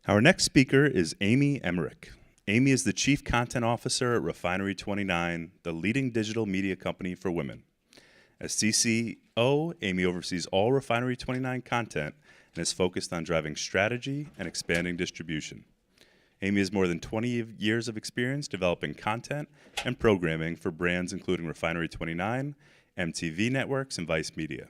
Our next speaker is Amy Emmerich. Amy is the Chief Content Officer at Refinery29, the leading digital media company for women. As CCO, Amy oversees all Refinery29 content and is focused on driving strategy and expanding distribution. Amy has more than 20 years of experience developing content and programming for brands including Refinery29, MTV Networks, and Vice Media.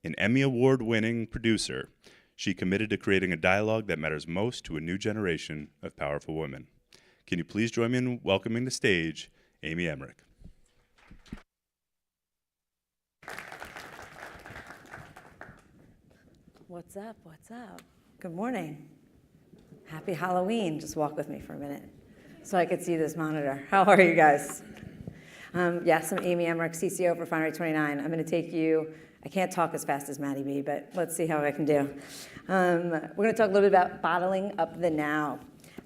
An Emmy Award-winning producer, she committed to creating a dialogue that matters most to a new generation of powerful women. Can you please join me in welcoming to stage Amy Emmerich? What's up? What's up? Good morning. Happy Halloween. Just walk with me for a minute so I could see this monitor. How are you guys? Yes, I'm Amy Emmerich, CCO of Refinery29. I'm going to take you, I can't talk as fast as Maddie B, but let's see how I can do. We're going to talk a little bit about bottling up the now.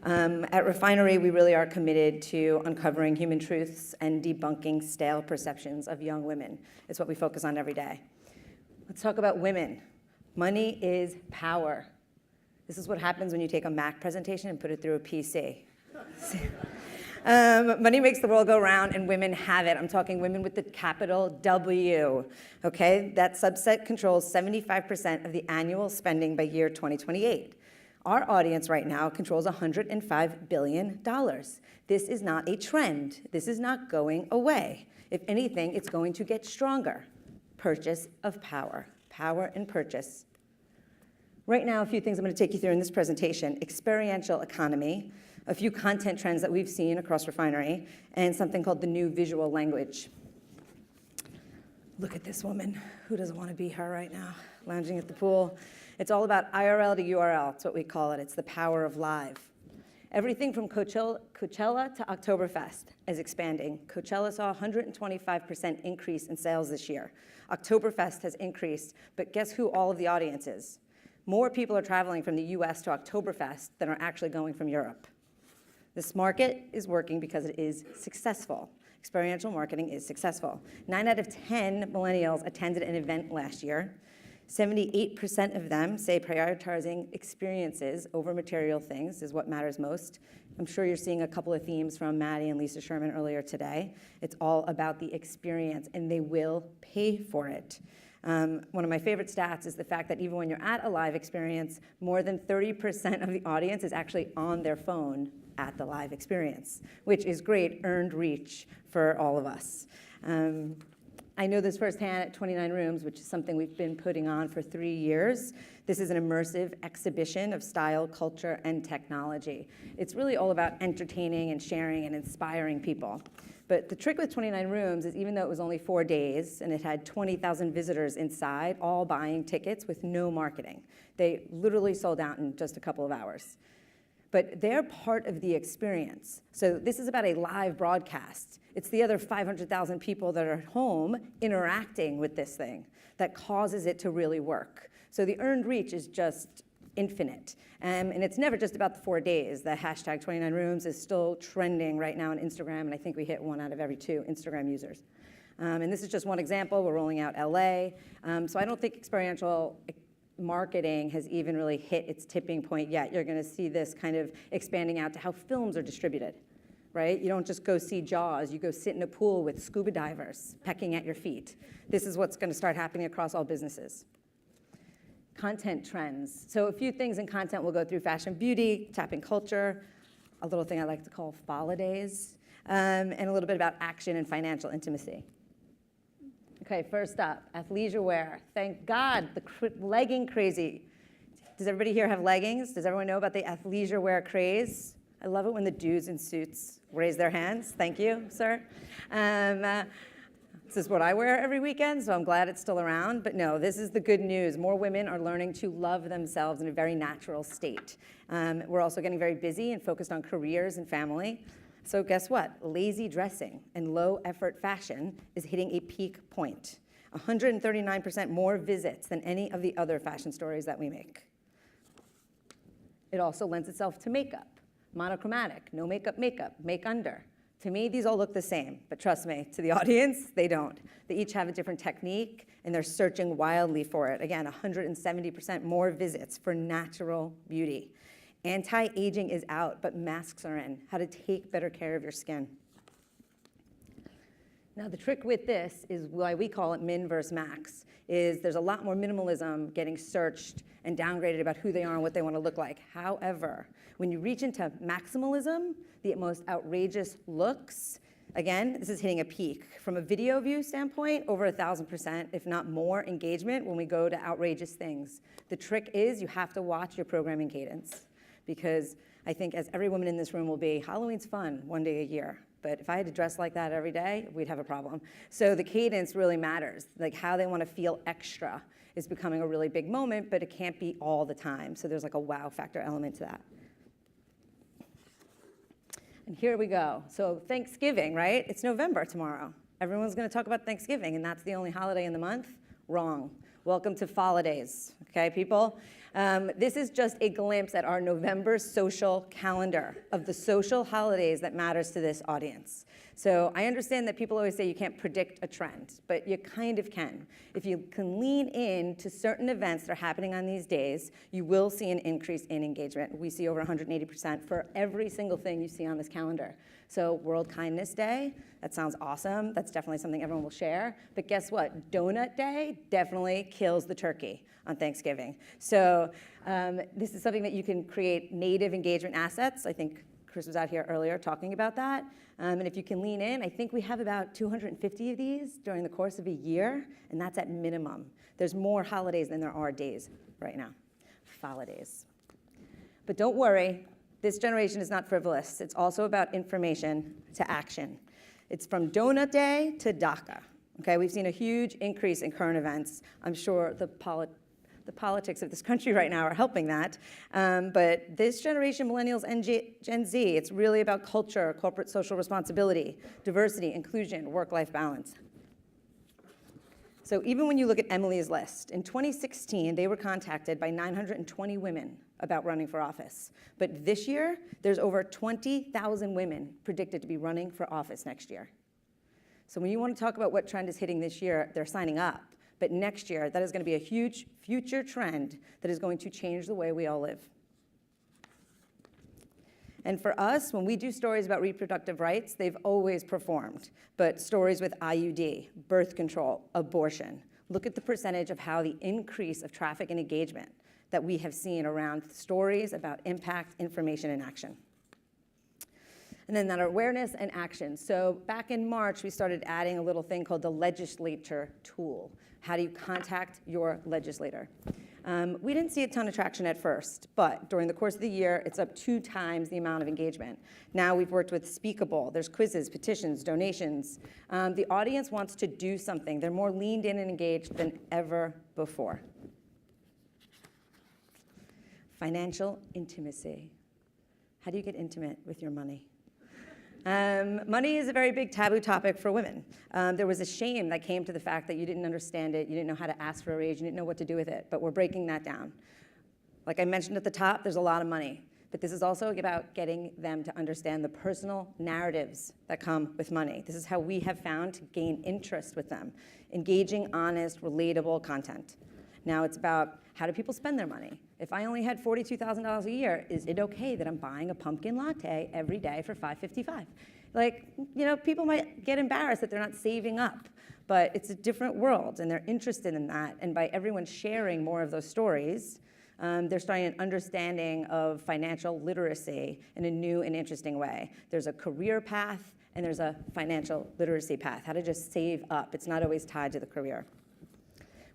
At Refinery, we really are committed to uncovering human truths and debunking stale perceptions of young women. It's what we focus on every day. Let's talk about women. Money is power. This is what happens when you take a Mac presentation and put it through a PC. Money makes the world go round, and women have it. I'm talking women with the capital W, okay? That subset controls 75% of the annual spending by year 2028. Our audience right now controls $105 billion. This is not a trend. This is not going away. If anything, it's going to get stronger. Purchase of power. Power and purchase. Right now, a few things I'm going to take you through in this presentation. Experiential economy, a few content trends that we've seen across Refinery, and something called the new visual language. Look at this woman. Who doesn't want to be her right now, lounging at the pool? It's all about IRL to URL. It's what we call it. It's the power of live. Everything from Coachella to Oktoberfest is expanding. Coachella saw a 125% increase in sales this year. Oktoberfest has increased, but guess who all of the audience is? More people are traveling from the US to Oktoberfest than are actually going from Europe. This market is working because it is successful. Experiential marketing is successful. 9 out of 10 millennials attended an event last year. 78% of them say prioritizing experiences over material things is what matters most. I'm sure you're seeing a couple of themes from Maddie and Lisa Sherman earlier today. It's all about the experience, and they will pay for it. One of my favorite stats is the fact that even when you're at a live experience, more than 30% of the audience is actually on their phone at the live experience, which is great earned reach for all of us. I know this firsthand at 29 Rooms, which is something we've been putting on for 3 years. This is an immersive exhibition of style, culture, and technology. It's really all about entertaining and sharing and inspiring people. But the trick with 29 Rooms is even though it was only 4 days and it had 20,000 visitors inside, all buying tickets with no marketing. They literally sold out in just a couple of hours. But they're part of the experience. So this is about a live broadcast. It's the other 500,000 people that are at home interacting with this thing that causes it to really work. So the earned reach is just infinite. And it's never just about the 4 days. The hashtag 29 Rooms is still trending right now on Instagram, and I think we hit 1 out of every 2 Instagram users. And this is just one example. We're rolling out LA. So I don't think experiential marketing has even really hit its tipping point yet. You're going to see this kind of expanding out to how films are distributed, right? You don't just go see Jaws. You go sit in a pool with scuba divers pecking at your feet. This is what's going to start happening across all businesses. Content trends. So a few things in content we'll go through: fashion, beauty, tapping culture, a little thing I like to call holidays, and a little bit about action and financial intimacy. Okay, first up, athleisure wear. Thank God, the legging crazy. Does everybody here have leggings? Does everyone know about the athleisure wear craze? I love it when the dudes in suits raise their hands. Thank you, sir. This is what I wear every weekend, so I'm glad it's still around. But no, this is the good news. More women are learning to love themselves in a very natural state. We're also getting very busy and focused on careers and family. So guess what? Lazy dressing and low-effort fashion is hitting a peak point. 139% more visits than any of the other fashion stories that we make. It also lends itself to makeup. Monochromatic, no makeup, make under. To me, these all look the same, but trust me, to the audience, they don't. They each have a different technique, and they're searching wildly for it. Again, 170% more visits for natural beauty. Anti-aging is out, but masks are in. How to take better care of your skin. Now, the trick with this is why we call it min versus max, is there's a lot more minimalism getting searched and downgraded about who they are and what they want to look like. However, when you reach into maximalism, the most outrageous looks, again, this is hitting a peak. From a video view standpoint, over 1,000%, if not more, engagement when we go to outrageous things. The trick is you have to watch your programming cadence, because I think, as every woman in this room will be, Halloween's fun one day a year. But if I had to dress like that every day, we'd have a problem. So the cadence really matters. Like, how they want to feel extra is becoming a really big moment, but it can't be all the time. So there's like a wow factor element to that. And here we go. So Thanksgiving, right? It's November tomorrow. Everyone's going to talk about Thanksgiving, and that's the only holiday in the month? Wrong. Welcome to Holidays, okay, people? This is just a glimpse at our November social calendar of the social holidays that matters to this audience. So I understand that people always say you can't predict a trend, but you kind of can. If you can lean in to certain events that are happening on these days, you will see an increase in engagement. We see over 180% for every single thing you see on this calendar. So World Kindness Day, that sounds awesome. That's definitely something everyone will share. But guess what? Donut Day definitely kills the turkey on Thanksgiving. So this is something that you can create native engagement assets. I think Chris was out here earlier talking about that. And if you can lean in, I think we have about 250 of these during the course of a year, and that's at minimum. There's more holidays than there are days right now. Holidays. But don't worry, this generation is not frivolous. It's also about information to action. It's from Donut Day to DACA. Okay, we've seen a huge increase in current events. I'm sure the politics of this country right now are helping that. But this generation, millennials and Gen Z, it's really about culture, corporate social responsibility, diversity, inclusion, work-life balance. So even when you look at Emily's list, in 2016, they were contacted by 920 women about running for office. But this year, there's over 20,000 women predicted to be running for office next year. So when you want to talk about what trend is hitting this year, they're signing up. But next year, that is going to be a huge future trend that is going to change the way we all live. And for us, when we do stories about reproductive rights, they've always performed. But stories with IUD, birth control, abortion, look at the percentage of how the increase of traffic and engagement that we have seen around stories about impact, information, and action. And then that awareness and action. So back in March, we started adding a little thing called the legislator tool. How do you contact your legislator? We didn't see a ton of traction at first, but during the course of the year, it's up 2 times the amount of engagement. Now we've worked with Speakable. There's quizzes, petitions, donations. The audience wants to do something. They're more leaned in and engaged than ever before. Financial intimacy. How do you get intimate with your money? Money is a very big taboo topic for women. There was a shame that came to the fact that you didn't understand it, you didn't know how to ask for a raise, you didn't know what to do with it, but we're breaking that down. Like I mentioned at the top, there's a lot of money, but this is also about getting them to understand the personal narratives that come with money. This is how we have found to gain interest with them, engaging, honest, relatable content. Now it's about how do people spend their money? If I only had $42,000 a year, is it okay that I'm buying a pumpkin latte every day for $5.55? Like, you know, people might get embarrassed that they're not saving up, but it's a different world, and they're interested in that. And by everyone sharing more of those stories, they're starting an understanding of financial literacy in a new and interesting way. There's a career path, and there's a financial literacy path, how to just save up. It's not always tied to the career.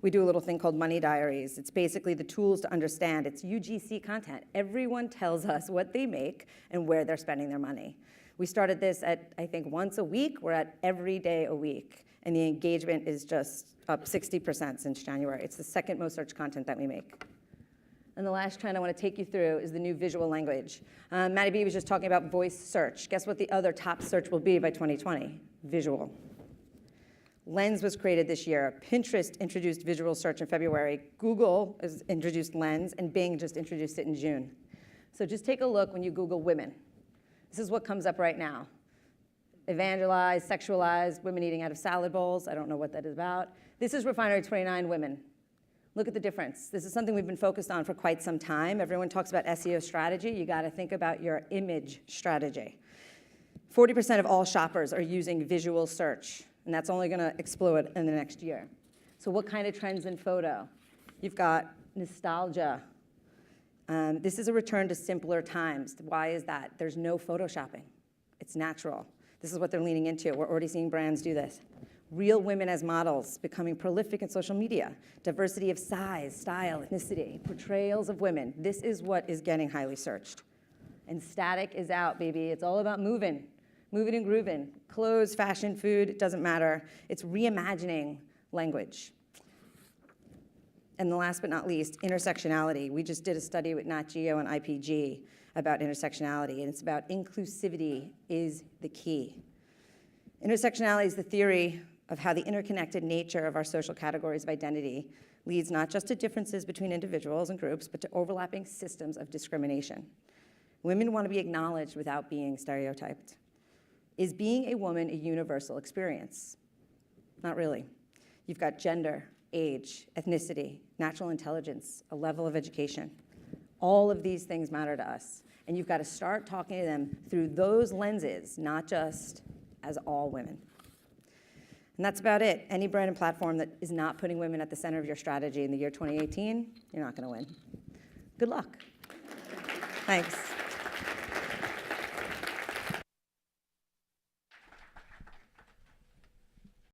We do a little thing called money diaries. It's basically the tools to understand. It's UGC content. Everyone tells us what they make and where they're spending their money. We started this at, I think, once a week. We're at every day a week. And the engagement is just up 60% since January. It's the second most searched content that we make. And the last trend I want to take you through is the new visual language. Maddie B was just talking about voice search. Guess what the other top search will be by 2020? Visual. Lens was created this year. Pinterest introduced visual search in February. Google has introduced Lens, and Bing just introduced it in June. So just take a look when you Google women. This is what comes up right now. Evangelized, sexualized, women eating out of salad bowls. I don't know what that is about. This is Refinery29 women. Look at the difference. This is something we've been focused on for quite some time. Everyone talks about SEO strategy. You got to think about your image strategy. 40% of all shoppers are using visual search, and that's only going to explode in the next year. So what kind of trends in photo? You've got nostalgia. This is a return to simpler times. Why is that? There's no photoshopping. It's natural. This is what they're leaning into. We're already seeing brands do this. Real women as models becoming prolific in social media. Diversity of size, style, ethnicity, portrayals of women. This is what is getting highly searched. And static is out, baby. It's all about moving and grooving. Clothes, fashion, food, it doesn't matter. It's reimagining language. And the last but not least, intersectionality. We just did a study with Nat Geo and IPG about intersectionality, and it's about inclusivity is the key. Intersectionality is the theory of how the interconnected nature of our social categories of identity leads not just to differences between individuals and groups, but to overlapping systems of discrimination. Women want to be acknowledged without being stereotyped. Is being a woman a universal experience? Not really. You've got gender, age, ethnicity, natural intelligence, a level of education. All of these things matter to us. And you've got to start talking to them through those lenses, not just as all women. And that's about it. Any brand and platform that is not putting women at the center of your strategy in the year 2018, you're not going to win. Good luck. Thanks.